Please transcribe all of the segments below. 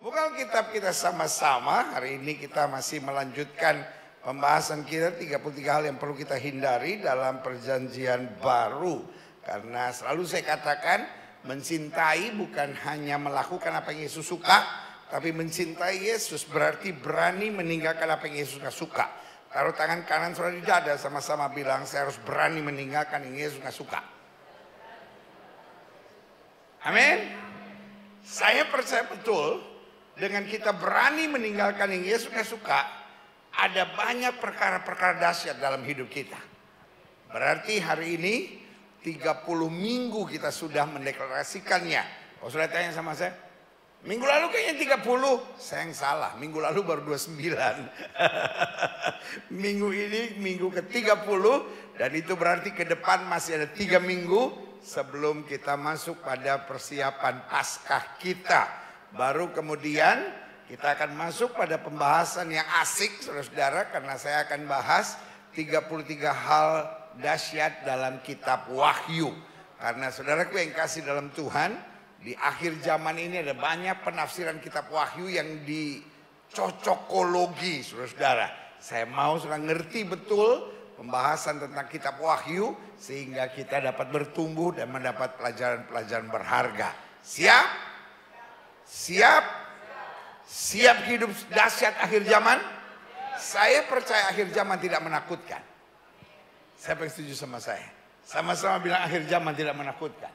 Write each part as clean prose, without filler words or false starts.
Buka Alkitab kita sama-sama. Hari ini kita masih melanjutkan pembahasan kita 33 hal yang perlu kita hindari dalam perjanjian baru. Karena selalu saya katakan, mencintai bukan hanya melakukan apa yang Yesus suka, tapi mencintai Yesus berarti berani meninggalkan apa yang Yesus gak suka. Taruh tangan kanan saudara di dada, sama-sama bilang, saya harus berani meninggalkan yang Yesus gak suka. Amin. Saya percaya betul, dengan kita berani meninggalkan yang Yesus gak suka, ada banyak perkara-perkara dahsyat dalam hidup kita. Berarti hari ini 30 minggu kita sudah mendeklarasikannya. Kalau sudah tanya sama saya, minggu lalu kayaknya 30. Saya yang salah, minggu lalu baru 29. Minggu ini minggu ke-30. Dan itu berarti ke depan masih ada 3 minggu sebelum kita masuk pada persiapan Paskah kita. Baru kemudian kita akan masuk pada pembahasan yang asik saudara-saudara. Karena saya akan bahas 33 hal dahsyat dalam kitab Wahyu. Karena saudaraku yang kasih dalam Tuhan, di akhir zaman ini ada banyak penafsiran kitab Wahyu yang dicocokologi saudara-saudara. Saya mau saudara ngerti betul pembahasan tentang kitab Wahyu, sehingga kita dapat bertumbuh dan mendapat pelajaran-pelajaran berharga. Siap? Siap? Siap hidup dahsyat akhir zaman? Saya percaya akhir zaman tidak menakutkan. Siapa yang setuju sama saya? Sama-sama bilang akhir zaman tidak menakutkan.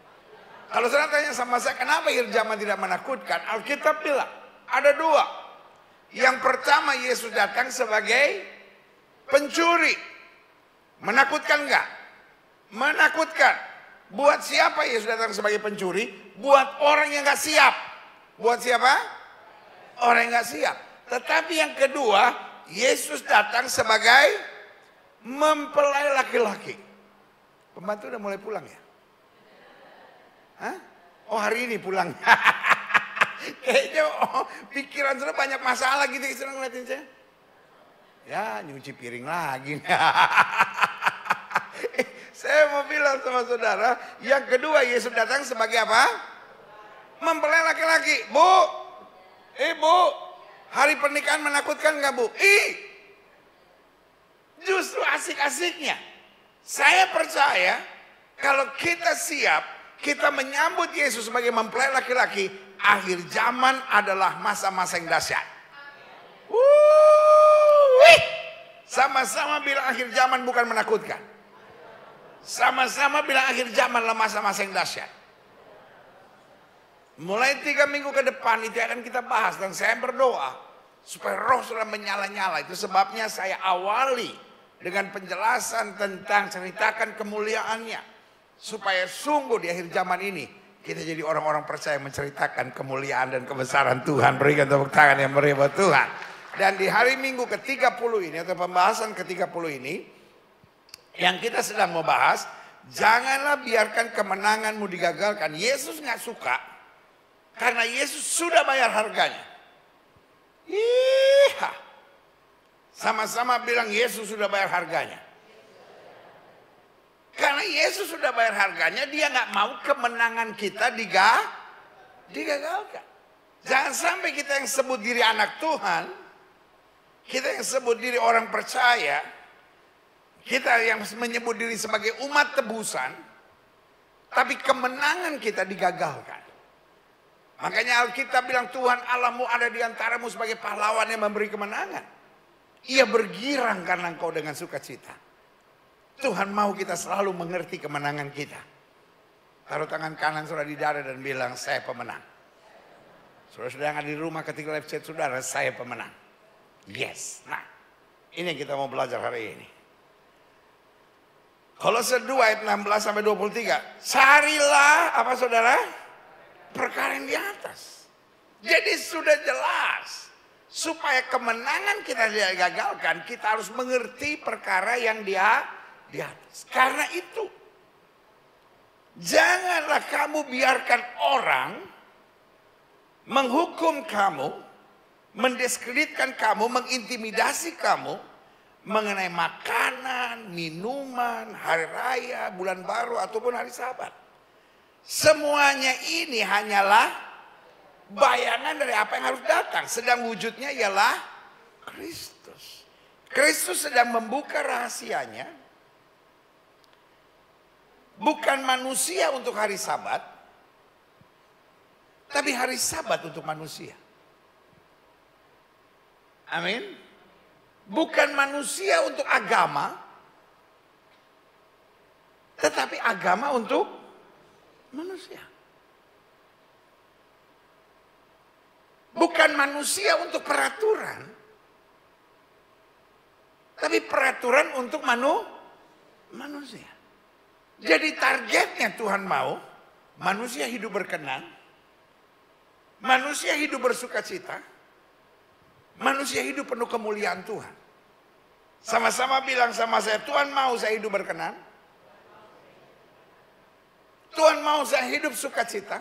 Kalau saya tanya sama saya, kenapa akhir zaman tidak menakutkan? Alkitab bilang, ada dua. Yang pertama, Yesus datang sebagai pencuri. Menakutkan enggak? Menakutkan. Buat siapa Yesus datang sebagai pencuri? Buat orang yang enggak siap. Buat siapa? Orang yang gak siap. Tetapi yang kedua, Yesus datang sebagai mempelai laki-laki. Pembantu udah mulai pulang ya? Hah? Oh hari ini pulang. Kayaknya pikiran sudah banyak masalah gitu. Sudah ngeliatin saya. Ya nyuci piring lagi. Saya mau bilang sama saudara, yang kedua Yesus datang sebagai apa? Mempelai laki-laki. Bu, ibu, hari pernikahan menakutkan nggak bu? Justru asik-asiknya. Saya percaya kalau kita siap, kita menyambut Yesus sebagai mempelai laki-laki, akhir zaman adalah masa-masa yang dahsyat. Sama-sama bilang akhir zaman bukan menakutkan. Sama-sama bilang akhir zaman adalah masa-masa yang dahsyat. Mulai 3 minggu ke depan itu akan kita bahas. Dan saya berdoa supaya roh sudah menyala-nyala. Itu sebabnya saya awali dengan penjelasan tentang ceritakan kemuliaannya. Supaya sungguh di akhir zaman ini kita jadi orang-orang percaya menceritakan kemuliaan dan kebesaran Tuhan. Berikan tepuk tangan yang meriah buat Tuhan. Dan di hari minggu ke-30 ini atau pembahasan ke-30 ini, yang kita sedang mau bahas, janganlah biarkan kemenanganmu digagalkan. Yesus gak suka. Karena Yesus sudah bayar harganya. Sama-sama bilang Yesus sudah bayar harganya. Karena Yesus sudah bayar harganya, dia gak mau kemenangan kita digagalkan. Jangan sampai kita yang sebut diri anak Tuhan, kita yang sebut diri orang percaya, kita yang menyebut diri sebagai umat tebusan, tapi kemenangan kita digagalkan. Makanya Alkitab bilang Tuhan Allahmu ada di antaramu sebagai pahlawan yang memberi kemenangan. Ia bergirang karena engkau dengan sukacita. Tuhan mau kita selalu mengerti kemenangan kita. Taruh tangan kanan saudara di dada dan bilang saya pemenang. Saudara-saudara yang ada di rumah ketika live chat saudara, saya pemenang. Yes. Nah, ini yang kita mau belajar hari ini. Kolose 2 ayat 16 sampai 23. Carilah apa saudara? Perkara yang di atas. Jadi sudah jelas. Supaya kemenangan kita tidak gagalkan, kita harus mengerti perkara yang di atas. Karena itu, janganlah kamu biarkan orang menghukum kamu, mendiskreditkan kamu, mengintimidasi kamu mengenai makanan, minuman, hari raya, bulan baru, ataupun hari Sabat. Semuanya ini hanyalah bayangan dari apa yang harus datang. Sedang wujudnya ialah Kristus. Kristus sedang membuka rahasianya. Bukan manusia untuk hari Sabat, tapi hari Sabat untuk manusia. Amin. Bukan manusia untuk agama, tetapi agama untuk manusia. Bukan manusia untuk peraturan, tapi peraturan untuk manusia. Jadi targetnya Tuhan mau manusia hidup berkenan, manusia hidup bersukacita, manusia hidup penuh kemuliaan Tuhan. Sama-sama bilang sama saya, Tuhan mau saya hidup berkenan. Tuhan mau saya hidup sukacita.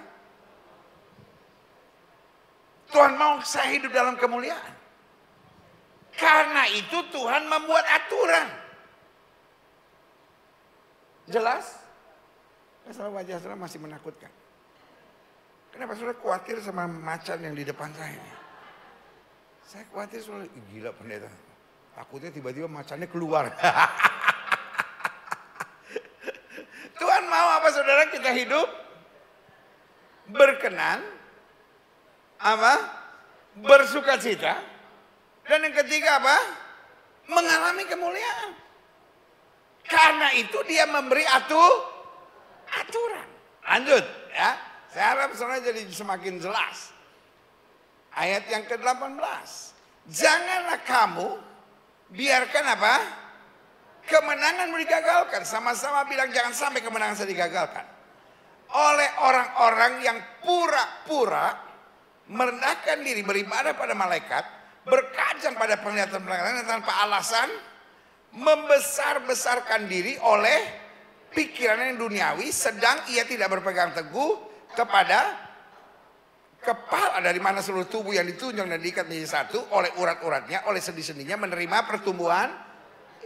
Tuhan mau saya hidup dalam kemuliaan. Karena itu Tuhan membuat aturan. Jelas? Masalah wajah saudara masih menakutkan. Kenapa saudara khawatir sama macan yang di depan saya? Saya khawatir soal gila pendeta. Takutnya tiba-tiba macannya keluar. Tuhan mau apa saudara kita hidup? Berkenan. Apa? Bersukacita. Dan yang ketiga apa? Mengalami kemuliaan. Karena itu dia memberi aturan. Lanjut ya. Saya harap saudara jadi semakin jelas. Ayat yang ke-18. Janganlah kamu biarkan apa? Kemenanganmu digagalkan. Sama-sama bilang jangan sampai kemenangan saya digagalkan. Oleh orang-orang yang pura-pura merendahkan diri, beribadah pada malaikat, berkajang pada penglihatan-penglihatan tanpa alasan, membesar-besarkan diri oleh pikiran yang duniawi, sedang ia tidak berpegang teguh kepada kepala dari mana seluruh tubuh yang ditunjang dan diikat menjadi satu oleh urat-uratnya, oleh sendi-sendinya menerima pertumbuhan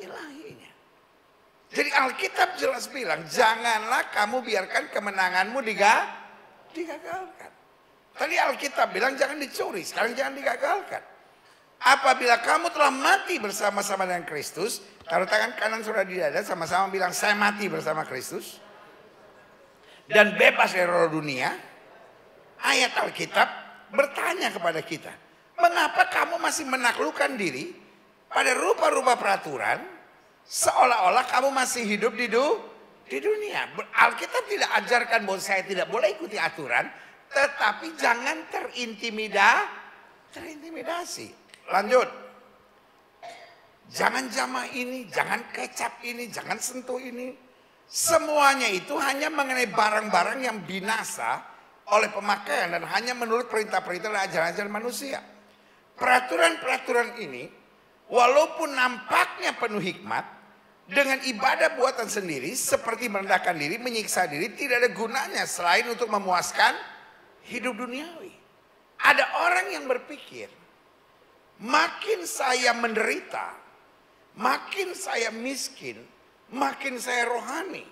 ilahinya. Jadi Alkitab jelas bilang, janganlah kamu biarkan kemenanganmu digagalkan. Tadi Alkitab bilang jangan dicuri, sekarang jangan digagalkan. Apabila kamu telah mati bersama-sama dengan Kristus, taruh tangan kanan saudara di dada, sama-sama bilang saya mati bersama Kristus. Dan bebas dari roh dunia. Ayat Alkitab bertanya kepada kita, mengapa kamu masih menaklukkan diri pada rupa-rupa peraturan, seolah-olah kamu masih hidup di dunia. Alkitab tidak ajarkan bahwa saya tidak boleh ikuti aturan, tetapi jangan terintimidasi. Lanjut. Jangan jamah ini, jangan kecap ini, jangan sentuh ini. Semuanya itu hanya mengenai barang-barang yang binasa oleh pemakaian dan hanya menurut perintah-perintah dan ajaran-ajaran manusia. Peraturan-peraturan ini walaupun nampaknya penuh hikmat, dengan ibadah buatan sendiri seperti merendahkan diri, menyiksa diri, tidak ada gunanya selain untuk memuaskan hidup duniawi. Ada orang yang berpikir, makin saya menderita, makin saya miskin, makin saya rohani.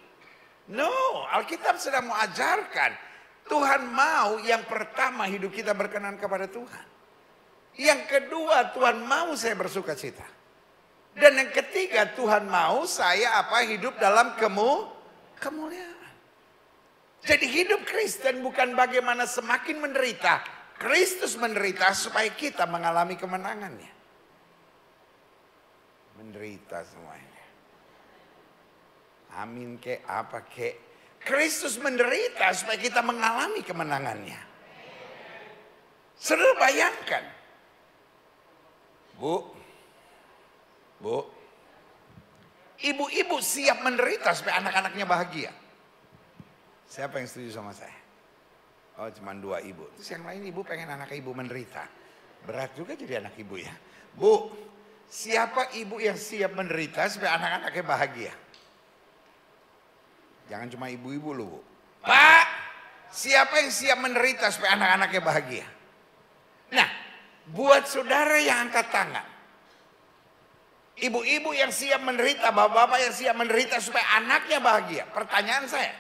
No, Alkitab sedang mengajarkan Tuhan mau yang pertama hidup kita berkenan kepada Tuhan. Yang kedua Tuhan mau saya bersukacita. Dan yang ketiga Tuhan mau saya hidup dalam kemuliaan. Jadi hidup Kristen bukan bagaimana semakin menderita. Kristus menderita supaya kita mengalami kemenangannya. Menderita semuanya. Amin ke apa ke. Kristus menderita supaya kita mengalami kemenangannya. Saudara bayangkan. Bu. Ibu-ibu siap menderita supaya anak-anaknya bahagia. Siapa yang setuju sama saya? Oh cuma 2 ibu. Terus yang lain ibu pengen anak ibu menderita. Berat juga jadi anak ibu ya. Bu, siapa ibu yang siap menderita supaya anak-anaknya bahagia? Jangan cuma ibu-ibu loh bu. Pak, siapa yang siap menderita supaya anak-anaknya bahagia? Nah, buat saudara yang angkat tangan. Ibu-ibu yang siap menderita, bapak-bapak yang siap menderita supaya anaknya bahagia. Pertanyaan saya,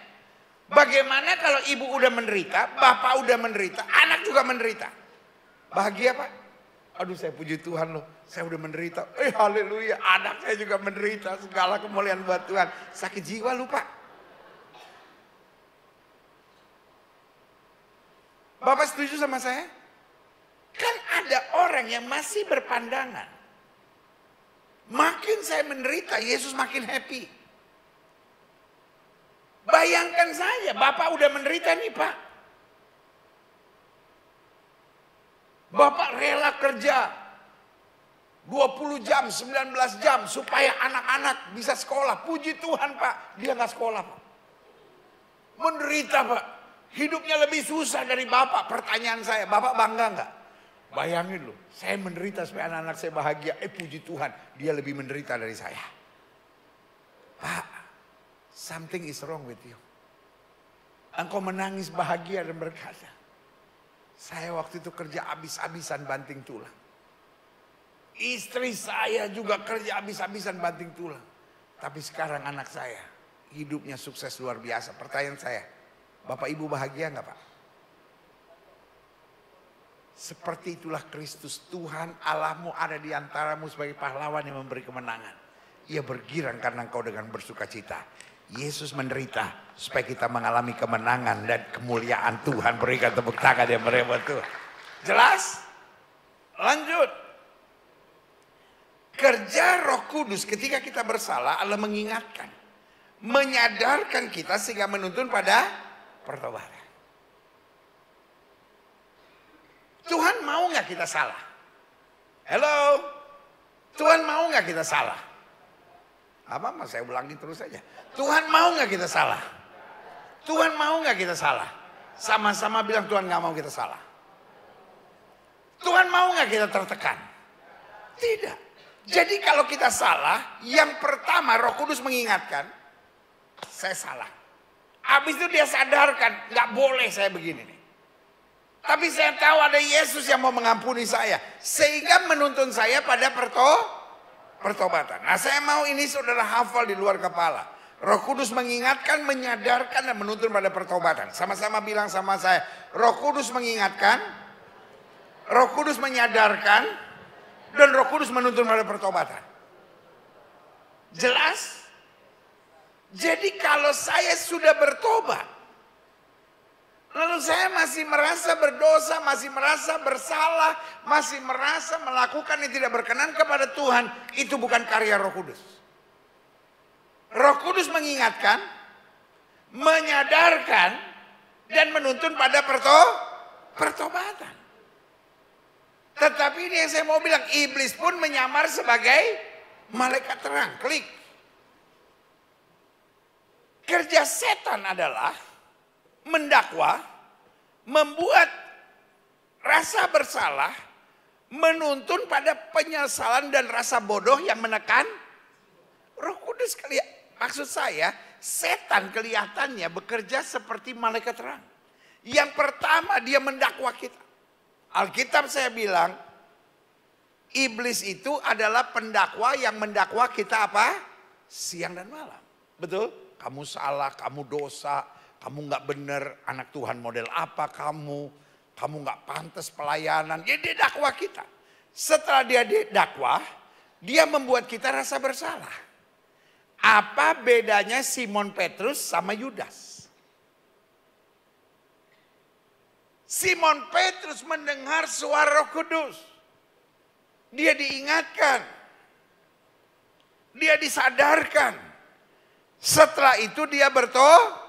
Bagaimana kalau ibu udah menderita, bapak udah menderita, anak juga menderita? Bahagia Pak? Aduh saya puji Tuhan loh, saya udah menderita. Haleluya, anak saya juga menderita. Segala kemuliaan buat Tuhan. Sakit jiwa lupa. Bapak setuju sama saya? Kan ada orang yang masih berpandangan, makin saya menderita, Yesus makin happy. Bayangkan saja, Bapak udah menderita nih Pak. Bapak rela kerja 20 jam, 19 jam supaya anak-anak bisa sekolah. Puji Tuhan Pak, dia nggak sekolah Pak. Menderita Pak. Hidupnya lebih susah dari Bapak. Pertanyaan saya, Bapak bangga nggak? Bayangin loh, saya menderita supaya anak-anak saya bahagia. Puji Tuhan, dia lebih menderita dari saya. Pak, something is wrong with you. Engkau menangis bahagia dan berkata, saya waktu itu kerja habis-habisan banting tulang. Istri saya juga kerja habis-habisan banting tulang. Tapi sekarang anak saya hidupnya sukses luar biasa. Pertanyaan saya, Bapak Ibu bahagia nggak Pak? Seperti itulah Kristus, Tuhan Allahmu ada di antaramu sebagai pahlawan yang memberi kemenangan. Ia bergirang karena engkau dengan bersuka cita. Yesus menderita supaya kita mengalami kemenangan dan kemuliaan Tuhan. Berikan tepuk tangan yang meriah buat Tuhan. Jelas? Lanjut. Kerja Roh Kudus ketika kita bersalah adalah mengingatkan, menyadarkan kita sehingga menuntun pada pertobatan. Tuhan mau nggak kita salah? Hello? Tuhan mau nggak kita salah? Apa mas saya ulangi terus saja. Tuhan mau nggak kita salah? Tuhan mau nggak kita salah? Sama-sama bilang Tuhan nggak mau kita salah. Tuhan mau nggak kita tertekan? Tidak. Jadi kalau kita salah, yang pertama Roh Kudus mengingatkan, saya salah. Habis itu dia sadarkan, nggak boleh saya begini nih. Tapi saya tahu ada Yesus yang mau mengampuni saya. Sehingga menuntun saya pada pertobatan. Nah saya mau ini saudara hafal di luar kepala. Roh Kudus mengingatkan, menyadarkan dan menuntun pada pertobatan. Sama-sama bilang sama saya. Roh Kudus mengingatkan, Roh Kudus menyadarkan, dan Roh Kudus menuntun pada pertobatan. Jelas? Jadi kalau saya sudah bertobat, lalu saya masih merasa berdosa, masih merasa bersalah, masih merasa melakukan yang tidak berkenan kepada Tuhan. Itu bukan karya Roh Kudus. Roh Kudus mengingatkan, menyadarkan, dan menuntun pada pertobatan. Tetapi ini yang saya mau bilang, iblis pun menyamar sebagai malaikat terang. Klik. Kerja setan adalah mendakwa, membuat rasa bersalah, menuntun pada penyesalan dan rasa bodoh yang menekan Roh Kudus. Maksud saya, setan kelihatannya bekerja seperti malaikat terang. Yang pertama dia mendakwa kita. Alkitab saya bilang, iblis itu adalah pendakwa yang mendakwa kita apa? Siang dan malam. Betul? Kamu salah, kamu dosa, kamu nggak benar, anak Tuhan model apa kamu nggak pantas pelayanan. Dia dakwa kita. Setelah dia dakwa, dia membuat kita rasa bersalah. Apa bedanya Simon Petrus sama Yudas? Simon Petrus mendengar suara Roh Kudus. Dia diingatkan. Dia disadarkan. Setelah itu dia bertobat.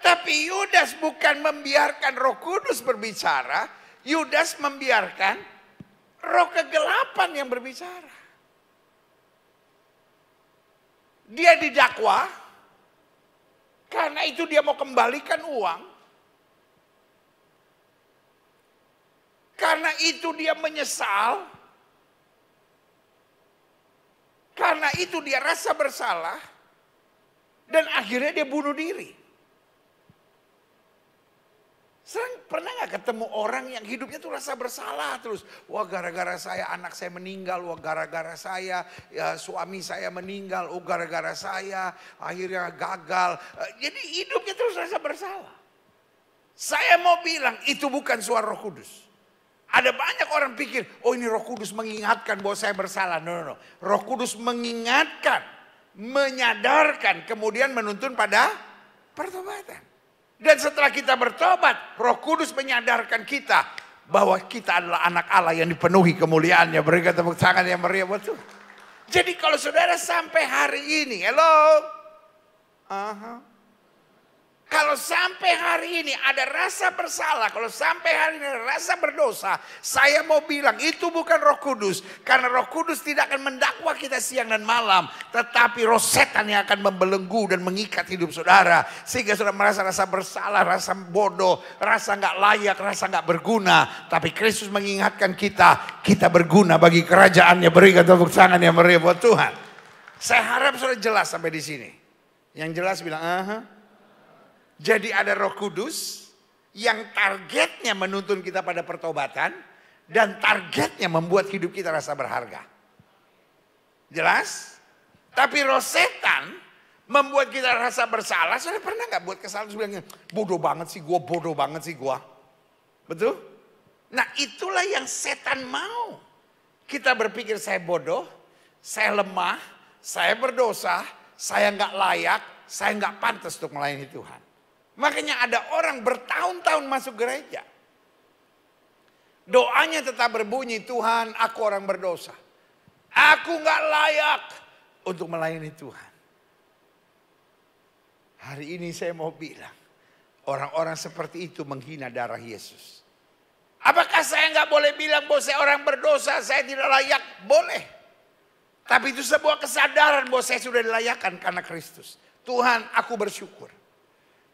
Tapi Yudas bukan membiarkan Roh Kudus berbicara. Yudas membiarkan roh kegelapan yang berbicara. Dia didakwa. Karena itu dia mau kembalikan uang. Karena itu dia menyesal. Karena itu dia rasa bersalah. Dan akhirnya dia bunuh diri. Pernah nggak ketemu orang yang hidupnya tuh rasa bersalah terus? Wah, gara-gara saya anak saya meninggal, wah gara-gara saya ya, suami saya meninggal, oh gara-gara saya akhirnya gagal. Jadi hidupnya terus rasa bersalah. Saya mau bilang itu bukan suara Roh Kudus. Ada banyak orang pikir, oh ini Roh Kudus mengingatkan bahwa saya bersalah. No. Roh Kudus mengingatkan, menyadarkan, kemudian menuntun pada pertobatan. Dan setelah kita bertobat, Roh Kudus menyadarkan kita bahwa kita adalah anak Allah yang dipenuhi kemuliaannya. Berikan tepuk tangan yang meriah buat Tuhan. Jadi kalau saudara sampai hari ini, kalau sampai hari ini ada rasa bersalah, kalau sampai hari ini ada rasa berdosa, saya mau bilang itu bukan Roh Kudus. Karena Roh Kudus tidak akan mendakwa kita siang dan malam, tetapi roh setan yang akan membelenggu dan mengikat hidup saudara. Sehingga saudara merasa rasa bersalah, rasa bodoh, rasa nggak layak, rasa nggak berguna. Tapi Kristus mengingatkan kita berguna bagi kerajaannya. Berikan tepuk tangan yang meriah buat Tuhan. Saya harap saudara jelas sampai di sini. Yang jelas bilang, Jadi ada Roh Kudus yang targetnya menuntun kita pada pertobatan dan targetnya membuat hidup kita rasa berharga. Jelas? Tapi roh setan membuat kita rasa bersalah. Saudara pernah nggak buat kesalahan bilangnya bodoh banget sih gua, bodoh banget sih gua. Betul? Nah itulah yang setan mau. Kita berpikir saya bodoh, saya lemah, saya berdosa, saya nggak layak, saya nggak pantas untuk melayani Tuhan. Makanya ada orang bertahun-tahun masuk gereja. Doanya tetap berbunyi, Tuhan aku orang berdosa. Aku gak layak untuk melayani Tuhan. Hari ini saya mau bilang, orang-orang seperti itu menghina darah Yesus. Apakah saya gak boleh bilang bahwa saya orang berdosa, saya tidak layak? Boleh. Tapi itu sebuah kesadaran bahwa saya sudah dilayakkan karena Kristus. Tuhan aku bersyukur.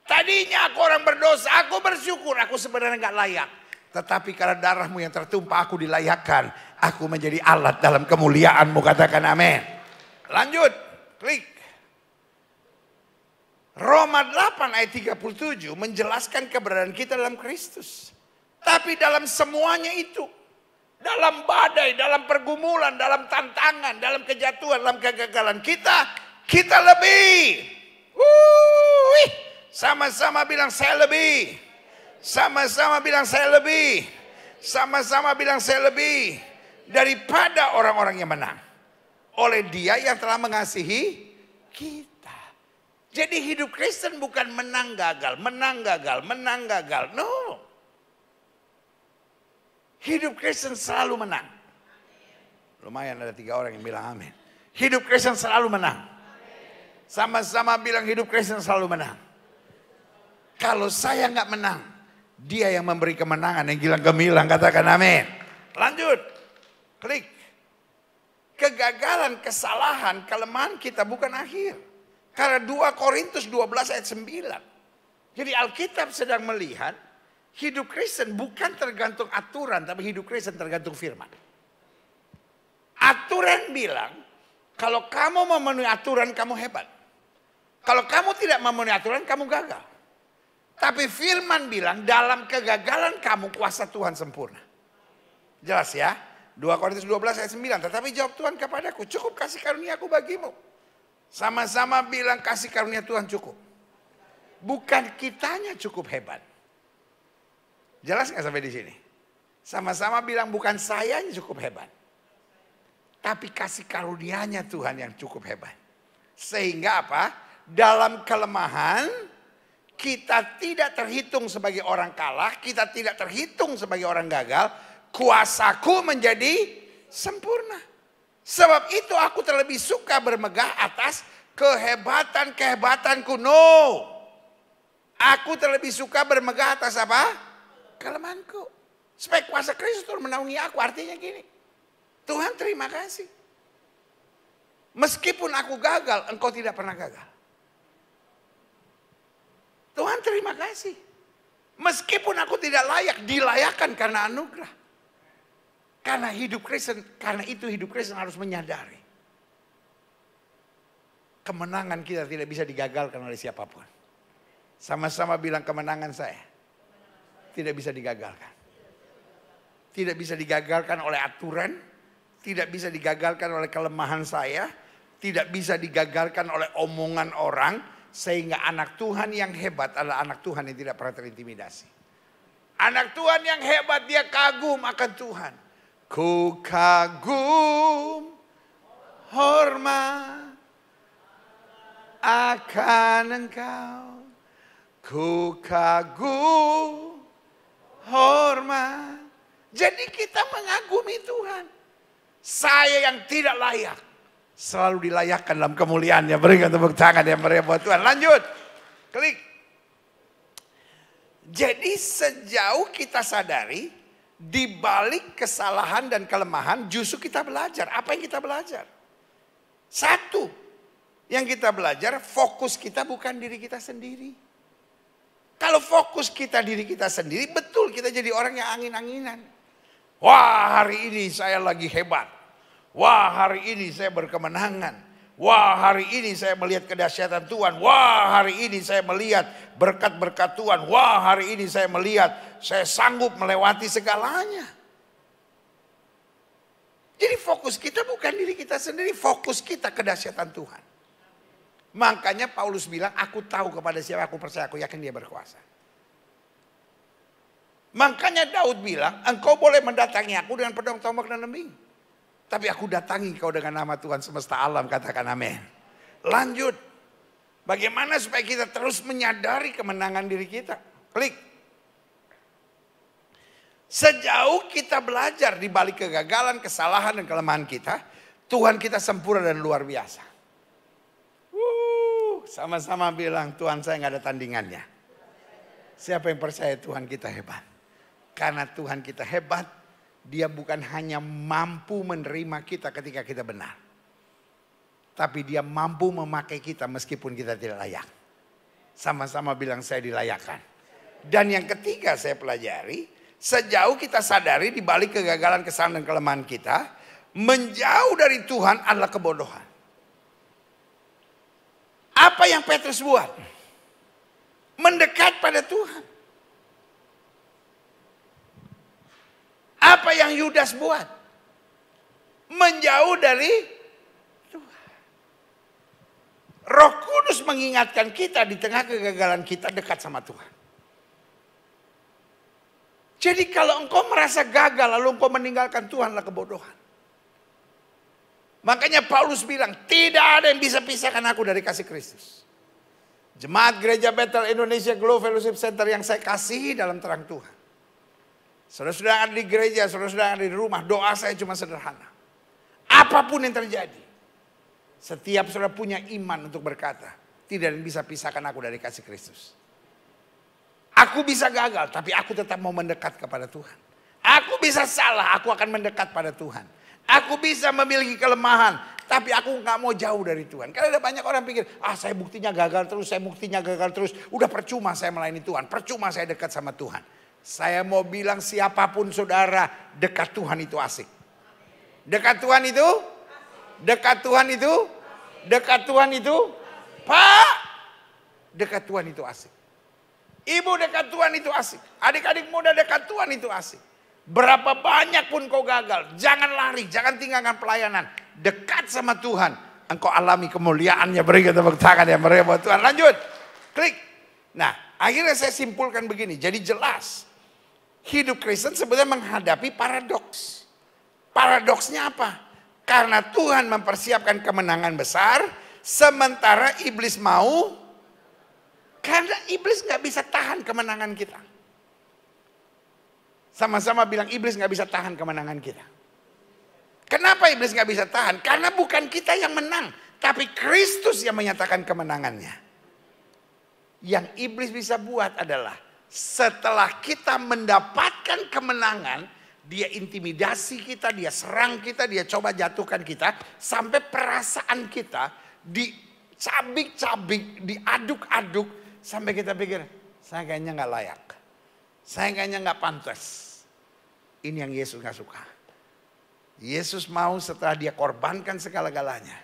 Tadinya aku orang berdosa, aku bersyukur, aku sebenarnya gak layak. Tetapi karena darahmu yang tertumpah aku dilayakkan. Aku menjadi alat dalam kemuliaanmu, katakan amin. Lanjut, klik. Roma 8 ayat 37 menjelaskan keberadaan kita dalam Kristus. Tapi dalam semuanya itu, dalam badai, dalam pergumulan, dalam tantangan, dalam kejatuhan, dalam kegagalan kita lebih. Sama-sama bilang saya lebih. Sama-sama bilang saya lebih. Sama-sama bilang saya lebih daripada orang-orang yang menang. Oleh Dia yang telah mengasihi kita. Jadi hidup Kristen bukan menang gagal, menang gagal, menang gagal. No. Hidup Kristen selalu menang. Lumayan ada 3 orang yang bilang amin. Hidup Kristen selalu menang. Sama-sama bilang hidup Kristen selalu menang. Kalau saya nggak menang, Dia yang memberi kemenangan yang gilang gemilang, katakan amin. Lanjut, klik. Kegagalan, kesalahan, kelemahan kita bukan akhir. Karena 2 Korintus 12 ayat 9. Jadi Alkitab sedang melihat hidup Kristen bukan tergantung aturan, tapi hidup Kristen tergantung firman. Aturan bilang, kalau kamu memenuhi aturan kamu hebat. Kalau kamu tidak memenuhi aturan kamu gagal. Tapi firman bilang dalam kegagalan kamu kuasa Tuhan sempurna. Jelas ya? 2 Korintus 12 ayat 9. Tetapi jawab Tuhan kepadaku, cukup kasih karunia aku bagimu. Sama-sama bilang kasih karunia Tuhan cukup. Bukan kitanya cukup hebat. Jelas gak sampai di sini? Sama-sama bilang bukan saya yang cukup hebat. Tapi kasih karunianya Tuhan yang cukup hebat. Sehingga apa? Dalam kelemahan kita tidak terhitung sebagai orang kalah, kita tidak terhitung sebagai orang gagal. Kuasaku menjadi sempurna. Sebab itu aku terlebih suka bermegah atas kehebatan-kehebatanku. No. Aku terlebih suka bermegah atas apa? Kelemahanku. Supaya kuasa Kristus menaungi aku. Artinya gini. Tuhan terima kasih. Meskipun aku gagal, engkau tidak pernah gagal. Tuhan terima kasih. Meskipun aku tidak layak, dilayakkan karena anugerah. Karena hidup Kristen, karena itu hidup Kristen harus menyadari. Kemenangan kita tidak bisa digagalkan oleh siapapun. Sama-sama bilang kemenangan saya tidak bisa digagalkan. Tidak bisa digagalkan oleh aturan, tidak bisa digagalkan oleh kelemahan saya, tidak bisa digagalkan oleh omongan orang, sehingga anak Tuhan yang hebat adalah anak Tuhan yang tidak pernah terintimidasi. Anak Tuhan yang hebat, dia kagum akan Tuhan. Ku kagum, hormat akan Engkau. Ku kagum, hormat. Jadi kita mengagumi Tuhan. Saya yang tidak layak selalu dilayakkan dalam kemuliaannya. Berikan tepuk tangan yang meriah buat Tuhan. Lanjut. Klik. Jadi sejauh kita sadari, di balik kesalahan dan kelemahan justru kita belajar. Apa yang kita belajar? Satu, yang kita belajar, fokus kita bukan diri kita sendiri. Kalau fokus kita diri kita sendiri, betul kita jadi orang yang angin-anginan. Wah, hari ini saya lagi hebat. Wah, hari ini saya berkemenangan. Wah, hari ini saya melihat kedahsyatan Tuhan. Wah, hari ini saya melihat berkat-berkat Tuhan. Wah, hari ini saya melihat saya sanggup melewati segalanya. Jadi fokus kita bukan diri kita sendiri, fokus kita kedahsyatan Tuhan. Makanya Paulus bilang, aku tahu kepada siapa aku percaya, aku yakin dia berkuasa. Makanya Daud bilang, engkau boleh mendatangi aku dengan pedang tombak dan lembing, tapi aku datangi kau dengan nama Tuhan semesta alam, katakan amin. Lanjut, bagaimana supaya kita terus menyadari kemenangan diri kita? Klik. Sejauh kita belajar di balik kegagalan, kesalahan dan kelemahan kita, Tuhan kita sempurna dan luar biasa. Sama-sama bilang, Tuhan saya nggak ada tandingannya. Siapa yang percaya Tuhan kita hebat? Karena Tuhan kita hebat, dia bukan hanya mampu menerima kita ketika kita benar, tapi dia mampu memakai kita meskipun kita tidak layak. Sama-sama bilang saya dilayakkan. Dan yang ketiga saya pelajari, sejauh kita sadari di balik kegagalan, kesalahan dan kelemahan kita, menjauh dari Tuhan adalah kebodohan. Apa yang Petrus buat? Mendekat pada Tuhan. Apa yang Yudas buat? Menjauh dari Tuhan. Roh Kudus mengingatkan kita di tengah kegagalan kita dekat sama Tuhan. Jadi kalau engkau merasa gagal lalu engkau meninggalkan Tuhan adalah kebodohan. Makanya Paulus bilang, tidak ada yang bisa pisahkan aku dari kasih Kristus. Jemaat Gereja Bethel Indonesia Glow Fellowship Center yang saya kasihi dalam terang Tuhan. Saudara-saudara yang ada di gereja, saudara-saudara yang ada di rumah, doa saya cuma sederhana. Apapun yang terjadi, setiap saudara punya iman untuk berkata, tidak ada yang bisa pisahkan aku dari kasih Kristus. Aku bisa gagal, tapi aku tetap mau mendekat kepada Tuhan. Aku bisa salah, aku akan mendekat pada Tuhan. Aku bisa memiliki kelemahan, tapi aku nggak mau jauh dari Tuhan. Karena ada banyak orang pikir, saya buktinya gagal terus, saya buktinya gagal terus. Udah percuma saya melayani Tuhan, percuma saya dekat sama Tuhan. Saya mau bilang siapapun saudara, dekat Tuhan itu asik. Dekat Tuhan itu, dekat Tuhan itu, dekat Tuhan itu, Pak, dekat Tuhan itu asik. Ibu dekat Tuhan itu asik. Adik-adik muda dekat Tuhan itu asik. Berapa banyak pun kau gagal, jangan lari, jangan tinggalkan pelayanan. Dekat sama Tuhan, engkau alami kemuliaannya. Berikan tepuk tangan yang meriah buat Tuhan. Lanjut, klik. Nah, akhirnya saya simpulkan begini. Jadi jelas, hidup Kristen sebenarnya menghadapi paradoks. Paradoksnya apa? Karena Tuhan mempersiapkan kemenangan besar, sementara iblis mau. Karena iblis nggak bisa tahan kemenangan kita. Sama-sama bilang iblis nggak bisa tahan kemenangan kita. Kenapa iblis nggak bisa tahan? Karena bukan kita yang menang, tapi Kristus yang menyatakan kemenangannya. Yang iblis bisa buat adalah setelah kita mendapatkan kemenangan, dia intimidasi kita, dia serang kita, dia coba jatuhkan kita, sampai perasaan kita dicabik-cabik, diaduk-aduk, sampai kita pikir, saya kayaknya nggak layak. Saya kayaknya nggak pantas. Ini yang Yesus nggak suka. Yesus mau setelah dia korbankan segala-galanya.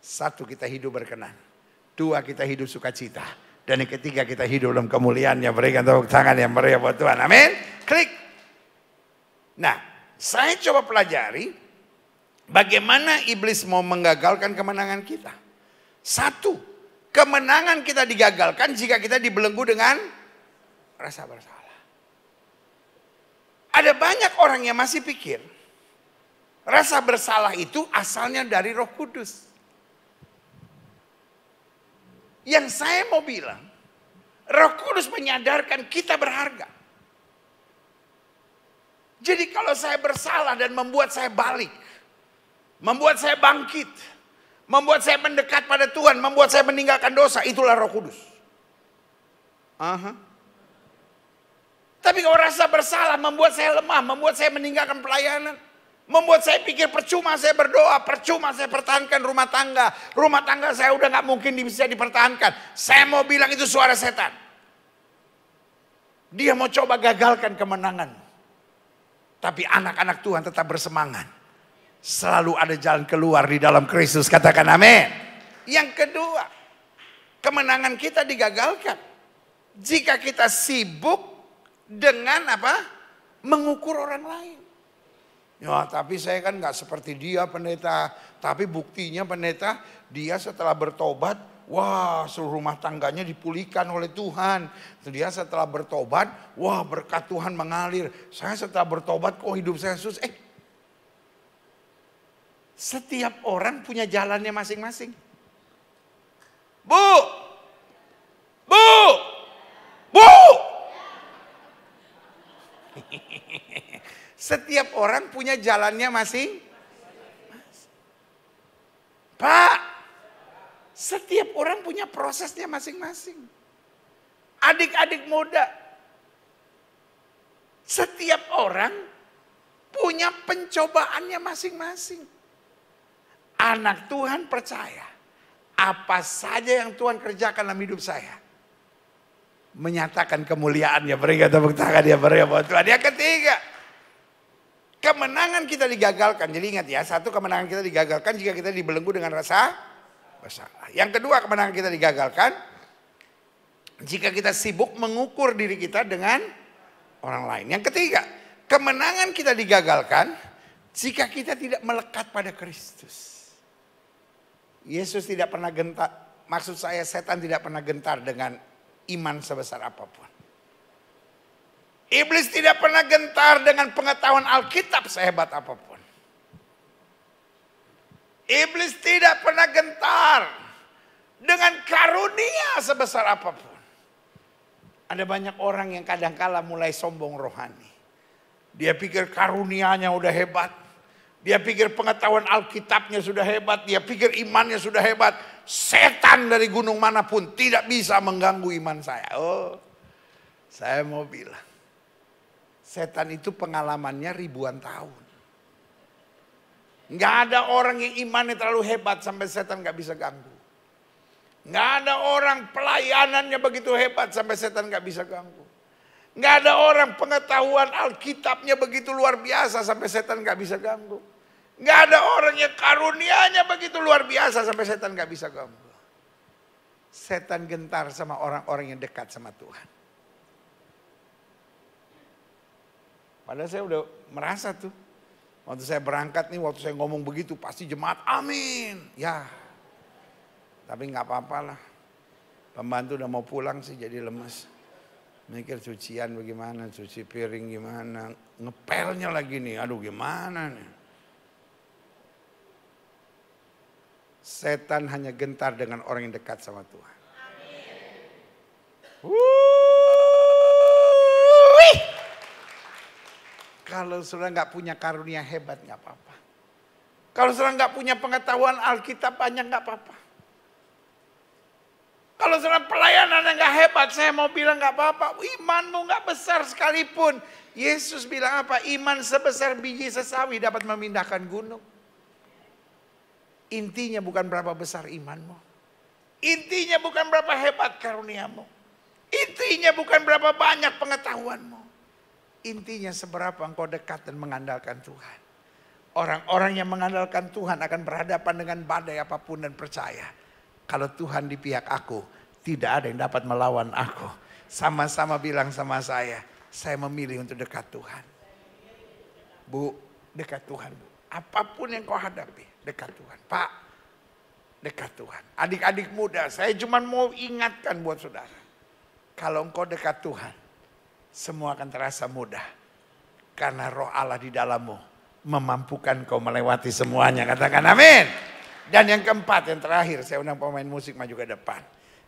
Satu, kita hidup berkenan. Dua, kita hidup sukacita. Dan yang ketiga, kita hidup dalam kemuliaannya. Berikan tepuk tangan yang meriah buat Tuhan. Amin. Klik. Nah, saya coba pelajari bagaimana iblis mau menggagalkan kemenangan kita. Satu, kemenangan kita digagalkan jika kita dibelenggu dengan rasa bersalah. Ada banyak orang yang masih pikir rasa bersalah itu asalnya dari Roh Kudus. Yang saya mau bilang, Roh Kudus menyadarkan kita berharga. Jadi kalau saya bersalah dan membuat saya balik, membuat saya bangkit, membuat saya mendekat pada Tuhan, membuat saya meninggalkan dosa, itulah Roh Kudus. Tapi kalau rasa bersalah membuat saya lemah, membuat saya meninggalkan pelayanan, membuat saya pikir percuma saya berdoa, percuma saya pertahankan rumah tangga. Rumah tangga saya udah gak mungkin bisa dipertahankan. Saya mau bilang itu suara setan. Dia mau coba gagalkan kemenangan. Tapi anak-anak Tuhan tetap bersemangat. Selalu ada jalan keluar di dalam Kristus. Katakan amin. Yang kedua, kemenangan kita digagalkan jika kita sibuk dengan apa? Mengukur orang lain. Ya, tapi saya kan nggak seperti dia pendeta. Tapi buktinya pendeta, dia setelah bertobat, wah seluruh rumah tangganya dipulihkan oleh Tuhan. Dia setelah bertobat, wah berkat Tuhan mengalir. Saya setelah bertobat kok hidup saya susah. Setiap orang punya jalannya masing-masing. Bu! Setiap orang punya jalannya masing-masing. Pak, setiap orang punya prosesnya masing-masing. Adik-adik muda, setiap orang punya pencobaannya masing-masing. Anak Tuhan percaya, apa saja yang Tuhan kerjakan dalam hidup saya, menyatakan kemuliaannya. Berikan tepuk tangan dia berikan buat Tuhan. Yang ketiga, kemenangan kita digagalkan. Jadi ingat ya, satu, kemenangan kita digagalkan jika kita dibelenggu dengan rasa bersalah. Yang kedua, kemenangan kita digagalkan jika kita sibuk mengukur diri kita dengan orang lain. Yang ketiga, kemenangan kita digagalkan jika kita tidak melekat pada Kristus. Yesus tidak pernah gentar, maksud saya setan tidak pernah gentar dengan iman sebesar apapun. Iblis tidak pernah gentar dengan pengetahuan Alkitab sehebat apapun. Iblis tidak pernah gentar dengan karunia sebesar apapun. Ada banyak orang yang kadangkala mulai sombong rohani. Dia pikir karunianya udah hebat. Dia pikir pengetahuan Alkitabnya sudah hebat. Dia pikir imannya sudah hebat. Setan dari gunung manapun tidak bisa mengganggu iman saya. Oh, saya mau bilang, setan itu pengalamannya ribuan tahun. Nggak ada orang yang imannya terlalu hebat sampai setan nggak bisa ganggu. Nggak ada orang pelayanannya begitu hebat sampai setan nggak bisa ganggu. Nggak ada orang pengetahuan Alkitabnya begitu luar biasa sampai setan nggak bisa ganggu. Nggak ada orang yang karunianya begitu luar biasa sampai setan nggak bisa ganggu. Setan gentar sama orang-orang yang dekat sama Tuhan. Padahal saya udah merasa tuh. Waktu saya berangkat nih, waktu saya ngomong begitu pasti jemaat amin. Ya, tapi nggak apa-apa lah. Pembantu udah mau pulang sih jadi lemes. Mikir cucian bagaimana, cuci piring gimana. Ngepelnya lagi nih, aduh gimana nih. Setan hanya gentar dengan orang yang dekat sama Tuhan. Kalau saudara nggak punya karunia hebat nggak apa-apa. Kalau saudara nggak punya pengetahuan Alkitab banyak nggak apa-apa. Kalau saudara pelayanan nggak hebat, saya mau bilang nggak apa-apa. Imanmu nggak besar sekalipun. Yesus bilang apa? Iman sebesar biji sesawi dapat memindahkan gunung. Intinya bukan berapa besar imanmu. Intinya bukan berapa hebat karuniamu. Intinya bukan berapa banyak pengetahuanmu. Intinya seberapa engkau dekat dan mengandalkan Tuhan. Orang-orang yang mengandalkan Tuhan akan berhadapan dengan badai apapun dan percaya. Kalau Tuhan di pihak aku, Tidak ada yang dapat melawan aku. Sama-sama bilang sama saya memilih untuk dekat Tuhan. Bu, dekat Tuhan, Bu. Apapun yang kau hadapi, dekat Tuhan. Pak, dekat Tuhan. Adik-adik muda, saya cuma mau ingatkan buat saudara. Kalau engkau dekat Tuhan, semua akan terasa mudah. Karena roh Allah di dalammu memampukan kau melewati semuanya. Katakan amin. Dan yang keempat, yang terakhir, saya undang pemain musik maju ke depan.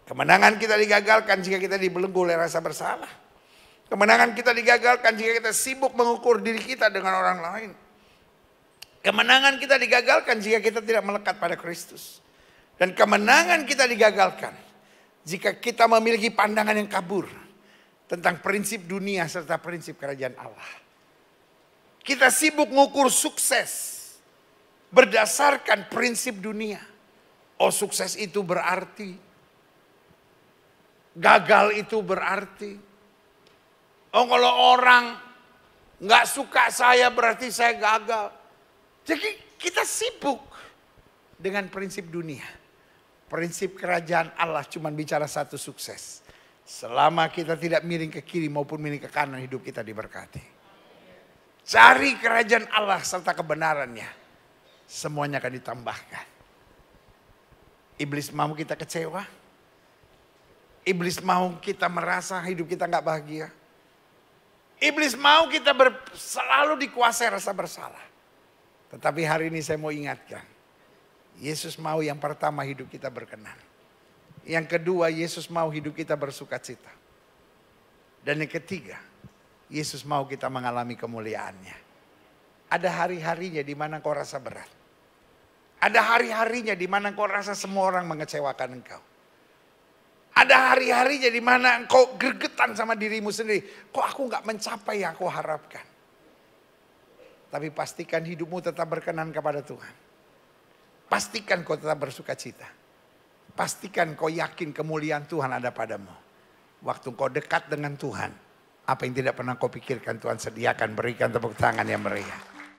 Kemenangan kita digagalkan jika kita dibelenggu oleh rasa bersalah. Kemenangan kita digagalkan jika kita sibuk mengukur diri kita dengan orang lain. Kemenangan kita digagalkan jika kita tidak melekat pada Kristus. Dan kemenangan kita digagalkan jika kita memiliki pandangan yang kabur tentang prinsip dunia serta prinsip kerajaan Allah. Kita sibuk mengukur sukses berdasarkan prinsip dunia. Oh, sukses itu berarti, gagal itu berarti. Oh, kalau orang nggak suka saya berarti saya gagal. Jadi kita sibuk dengan prinsip dunia. Prinsip kerajaan Allah cuma bicara satu, sukses. Selama kita tidak miring ke kiri maupun miring ke kanan, hidup kita diberkati. Cari kerajaan Allah serta kebenarannya. Semuanya akan ditambahkan. Iblis mau kita kecewa. Iblis mau kita merasa hidup kita nggak bahagia. Iblis mau kita selalu dikuasai rasa bersalah. Tetapi hari ini saya mau ingatkan. Yesus mau yang pertama hidup kita berkenan. Yang kedua, Yesus mau hidup kita bersukacita. Dan yang ketiga, Yesus mau kita mengalami kemuliaannya. Ada hari-harinya di mana kau rasa berat. Ada hari-harinya di mana kau rasa semua orang mengecewakan engkau. Ada hari-harinya di mana engkau gregetan sama dirimu sendiri. Kok aku gak mencapai yang aku harapkan. Tapi pastikan hidupmu tetap berkenan kepada Tuhan. Pastikan kau tetap bersukacita. Pastikan kau yakin kemuliaan Tuhan ada padamu. Waktu kau dekat dengan Tuhan, apa yang tidak pernah kau pikirkan Tuhan sediakan, berikan tepuk tangan yang meriah.